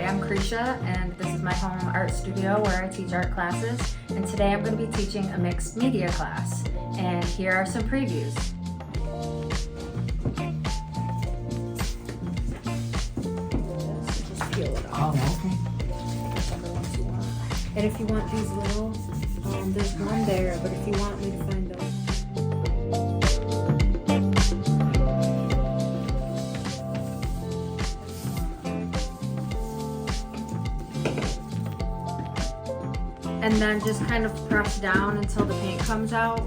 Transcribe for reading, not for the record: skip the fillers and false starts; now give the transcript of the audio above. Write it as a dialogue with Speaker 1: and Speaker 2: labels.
Speaker 1: I'm Krisha, and this is my home art studio where I teach art classes. And today I'm going to be teaching a mixed media class. And here are some previews. Just peel it off.
Speaker 2: Oh, okay.
Speaker 1: Whichever ones you want. And if you want these little, there's one there, but if you want me to find those. And then just kind of press down until the paint comes out.